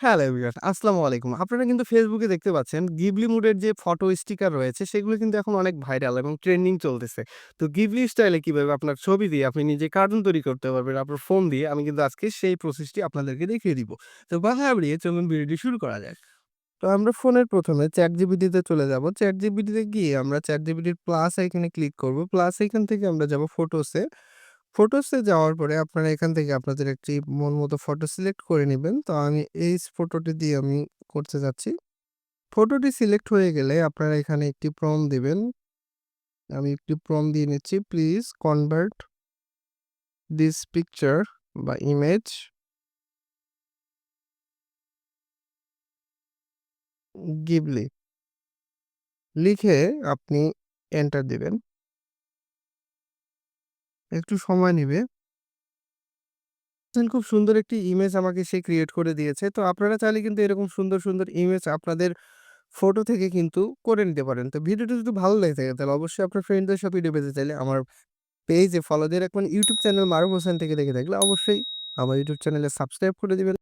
Hello everyone, আসসালামু আলাইকুম। আপনারা কিন্তু ফেসবুকে দেখতে পাচ্ছেন গিবলি মুডের যে ফটো স্টিকার রয়েছে সেগুলো কিন্তু এখন অনেক ভাইরাল এবং ট্রেন্ডিং চলতেছে। তো গিবলি স্টাইলে কিভাবে আপনার ছবি দিয়ে আপনি নিজে কার্টুন তৈরি করতে পারবেন আপনার ফোন দিয়ে আমি কিন্তু আজকে সেই প্রসেসটি আপনাদেরকে দেখিয়ে দিব। তো কথা না বাড়িয়ে চলুন ভিডিওটি শুরু করা যাক। তো আমরা ফোনের ১ম এ ChatGPT তে চলে যাব। ChatGPT তে গিয়ে আমরা ChatGPT র প্লাস আইকনে ক্লিক করব। প্লাস আইকন থেকে আমরা যাব ফটোসে। ফটোসে যাওয়ার পরে আপনারা এখান থেকে আপনাদের একটি মন মতো ফটো সিলেক্ট করে নিবেন। তো আমি এই ফটোটি দিয়ে আমি করতে যাচ্ছি। ফটোটি সিলেক্ট হয়ে গেলে আপনারা এখানে একটি প্রম্পট দিবেন। আমি একটি প্রম্পট দিয়ে নিচ্ছি। প্লিজ কনভার্ট দিস পিকচার বা ইমেজ গিবলি লিখে আপনি এন্টার দিবেন। একটু সময় নিবে। খুব সুন্দর একটি ইমেজ আমাকে সে ক্রিয়েট করে দিয়েছে। তো আপনারা চাইলে কিন্তু এরকম সুন্দর, সুন্দর ইমেজ আপনাদের ফটো থেকে কিন্তু করে নিতে পারেন। তো ভিডিওটি যদি ভালো লেগে থাকে তাহলে অবশ্যই আপনার ফ্রেন্ডদের সাথে ভিডিও পেতে চাইলে আমার পেজে ফলো দিয়ে রাখবেন। ইউটিউব চ্যানেল মারুফ হোসেন থেকে দেখে থাকলে অবশ্যই আমার ইউটিউব চ্যানেলে সাবস্ক্রাইব করে দিবেন।